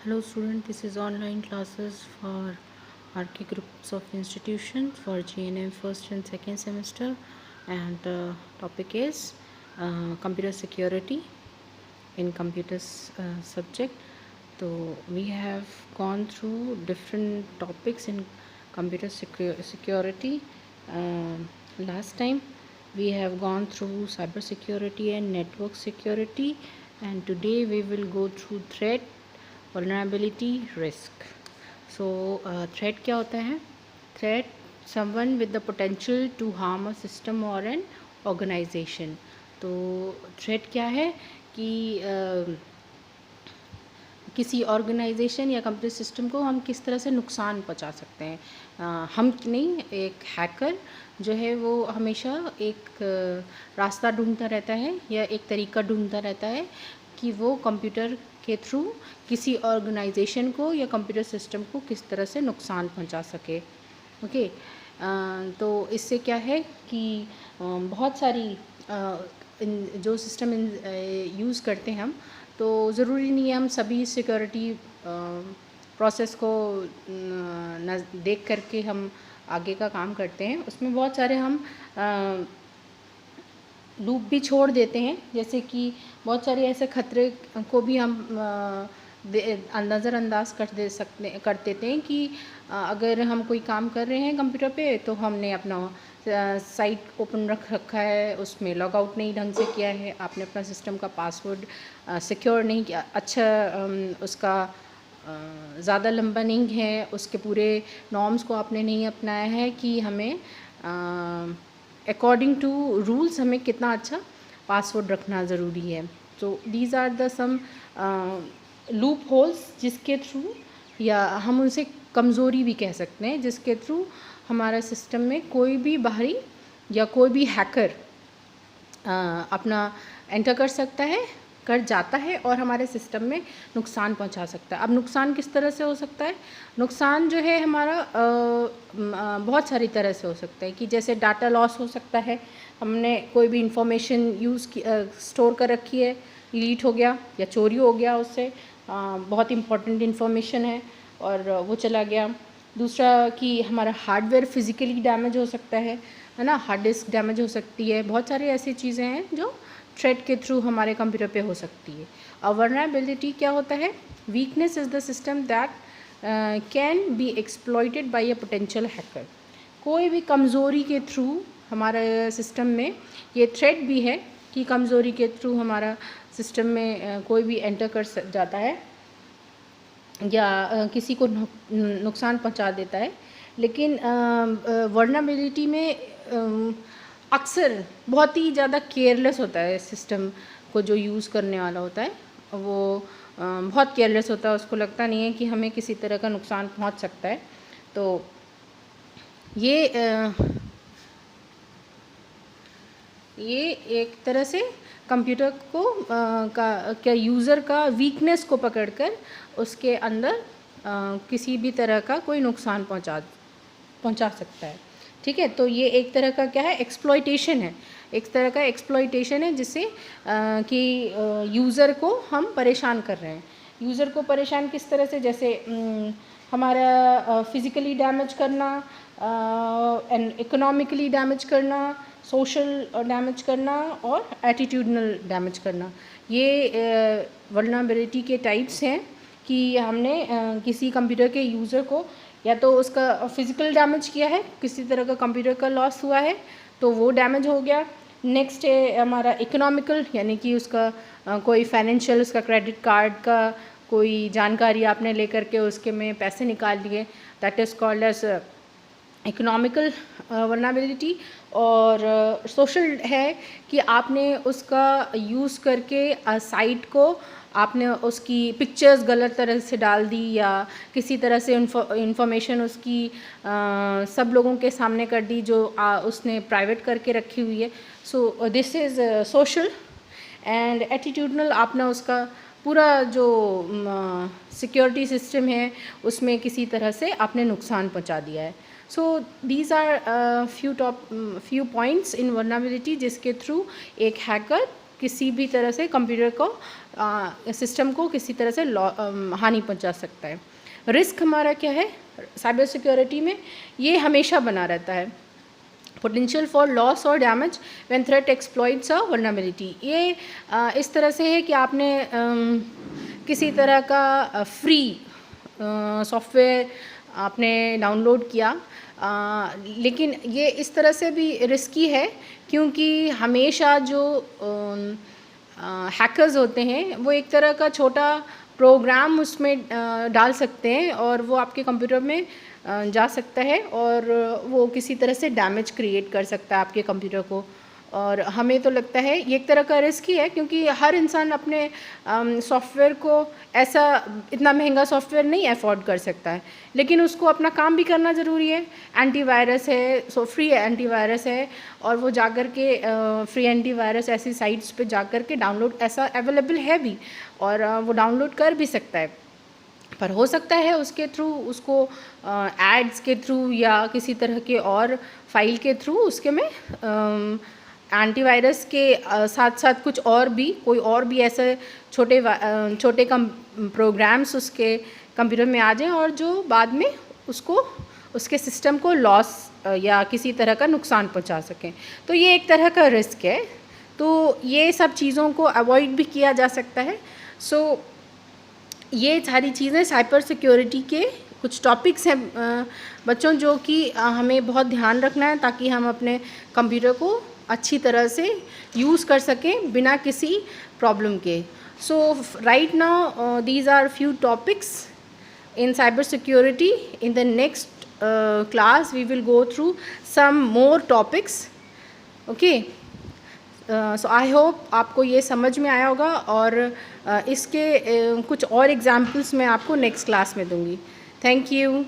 Hello student, this is online classes for RK groups of institutions for GNM first and second semester, and topic is computer security in computers subject. So we have gone through different topics in computer security. Last time we have gone through cyber security and network security, and today we will go through threat, vulnerability, risk. So threat क्या होता है? Threat, someone with the potential to harm a system or an organization. तो threat क्या है कि किसी organisation या computer system को हम किस तरह से नुकसान पहुंचा सकते हैं। हम नहीं, एक हैकर जो है वो हमेशा एक रास्ता ढूंढता रहता है या एक तरीका ढूंढता रहता है कि वो कंप्यूटर के थ्रू किसी ऑर्गेनाइजेशन को या कंप्यूटर सिस्टम को किस तरह से नुकसान पहुंचा सके। ओके, तो इससे क्या है कि बहुत सारी जो सिस्टम यूज़ करते हैं हम, तो ज़रूरी नहीं है हम सभी सिक्योरिटी प्रोसेस को देख करके हम आगे का काम करते हैं। उसमें बहुत सारे हम लूप भी छोड़ देते हैं, जैसे कि बहुत सारे ऐसे खतरे को भी हम नज़रअंदाज कर देते हैं कि अगर हम कोई काम कर रहे हैं कंप्यूटर पे, तो हमने अपना साइट ओपन रखा है, उसमें लॉग आउट नहीं ढंग से किया है, आपने अपना सिस्टम का पासवर्ड सिक्योर नहीं किया, अच्छा उसका ज़्यादा लंबा नहीं है, उसके पूरे नॉर्म्स को आपने नहीं अपनाया है कि हमें अकॉर्डिंग टू रूल्स हमें कितना अच्छा पासवर्ड रखना ज़रूरी है। तो these are the some loopholes जिसके थ्रू, या हम उनसे कमज़ोरी भी कह सकते हैं, जिसके थ्रू हमारा सिस्टम में कोई भी बाहरी या कोई भी हैकर अपना एंटर कर जाता है और हमारे सिस्टम में नुकसान पहुंचा सकता है। अब नुकसान किस तरह से हो सकता है? नुकसान जो है हमारा बहुत सारी तरह से हो सकता है, कि जैसे डाटा लॉस हो सकता है, हमने कोई भी इंफॉर्मेशन स्टोर कर रखी है, डिलीट हो गया या चोरी हो गया, उससे बहुत इंपॉर्टेंट इन्फॉर्मेशन है और वो चला गया। दूसरा कि हमारा हार्डवेयर फिज़िकली डैमेज हो सकता है ना, हार्ड डिस्क डैमेज हो सकती है, बहुत सारी ऐसी चीज़ें हैं जो थ्रेट के थ्रू हमारे कंप्यूटर पे हो सकती है। और वल्नरेबिलिटी क्या होता है? Weakness is the system that can be exploited bye a potential hacker. कोई भी कमज़ोरी के थ्रू हमारे सिस्टम में, ये थ्रेट भी है कि कमज़ोरी के थ्रू हमारा सिस्टम में कोई भी एंटर कर जाता है या किसी को नुकसान पहुंचा देता है। लेकिन वल्नरेबिलिटी में अक्सर बहुत ही ज़्यादा केयरलेस होता है सिस्टम को, जो यूज़ करने वाला होता है वो बहुत केयरलेस होता है, उसको लगता नहीं है कि हमें किसी तरह का नुकसान पहुंच सकता है। तो ये एक तरह से कंप्यूटर को क्या यूज़र का वीकनेस को पकड़कर उसके अंदर किसी भी तरह का कोई नुकसान पहुंचा सकता है। ठीक है, तो ये एक तरह का क्या है? एक्सप्लॉइटेशन है, एक तरह का एक्सप्लॉइटेशन है, जिससे कि यूज़र को हम परेशान कर रहे हैं। यूज़र को परेशान किस तरह से? जैसे हमारा फिज़िकली डैमेज करना, एंड इकोनॉमिकली डैमेज करना, सोशल डैमेज करना और एटीट्यूडनल डैमेज करना। ये वल्नरेबिलिटी के टाइप्स हैं कि हमने किसी कंप्यूटर के यूज़र को या तो उसका फिज़िकल डैमेज किया है, किसी तरह का कंप्यूटर का लॉस हुआ है तो वो डैमेज हो गया। नेक्स्ट है हमारा इकोनॉमिकल, यानी कि उसका कोई फाइनेंशियल, उसका क्रेडिट कार्ड का कोई जानकारी आपने लेकर के उसके में पैसे निकाल लिए, that is called as economical vulnerability. और सोशल है कि आपने उसका यूज़ करके साइट को आपने उसकी पिक्चर्स गलत तरह से डाल दी या किसी तरह से इंफॉर्मेशन उसकी सब लोगों के सामने कर दी जो उसने प्राइवेट करके रखी हुई है। So this is social. And attitudinal, आपने उसका पूरा जो सिक्योरिटी सिस्टम है उसमें किसी तरह से आपने नुकसान पहुंचा दिया है। So these are few points in vulnerability जिसके थ्रू एक हैकर किसी भी तरह से कंप्यूटर को सिस्टम को किसी तरह से हानि पहुंचा सकता है। रिस्क हमारा क्या है साइबर सिक्योरिटी में, ये हमेशा बना रहता है। पोटेंशियल फॉर लॉस और damage when threat exploits a vulnerability, ये इस तरह से है कि आपने किसी तरह का फ्री सॉफ्टवेयर आपने डाउनलोड किया, लेकिन ये इस तरह से भी रिस्की है क्योंकि हमेशा जो हैकर्स होते हैं वो एक तरह का छोटा प्रोग्राम उसमें डाल सकते हैं और वो आपके कंप्यूटर में जा सकता है और वो किसी तरह से डैमेज क्रिएट कर सकता है आपके कंप्यूटर को। और हमें तो लगता है ये एक तरह का रिस्क ही है क्योंकि हर इंसान अपने सॉफ्टवेयर को ऐसा इतना महंगा सॉफ्टवेयर नहीं अफोर्ड कर सकता है, लेकिन उसको अपना काम भी करना ज़रूरी है। एंटीवायरस है, सो फ्री एंटीवायरस है और वो जाकर के फ्री एंटीवायरस ऐसी साइट्स पे जाकर के डाउनलोड ऐसा अवेलेबल है भी और वो डाउनलोड कर भी सकता है। पर हो सकता है उसके थ्रू उसको एड्स के थ्रू या किसी तरह के और फाइल के थ्रू उसके में एंटीवायरस के साथ साथ कुछ और भी कोई और भी ऐसे छोटे प्रोग्राम्स उसके कंप्यूटर में आ जाएं और जो बाद में उसको उसके सिस्टम को लॉस या किसी तरह का नुकसान पहुंचा सकें। तो ये एक तरह का रिस्क है, तो ये सब चीज़ों को अवॉइड भी किया जा सकता है। सो ये सारी चीज़ें साइबर सिक्योरिटी के कुछ टॉपिक्स हैं बच्चों जो कि हमें बहुत ध्यान रखना है ताकि हम अपने कंप्यूटर को अच्छी तरह से यूज़ कर सकें बिना किसी प्रॉब्लम के। So right now these are few topics in cyber security. In the next class we will go through some more topics. Okay, so I hope आपको ये समझ में आया होगा और इसके कुछ और एग्जाम्पल्स मैं आपको नेक्स्ट क्लास में दूंगी। Thank you.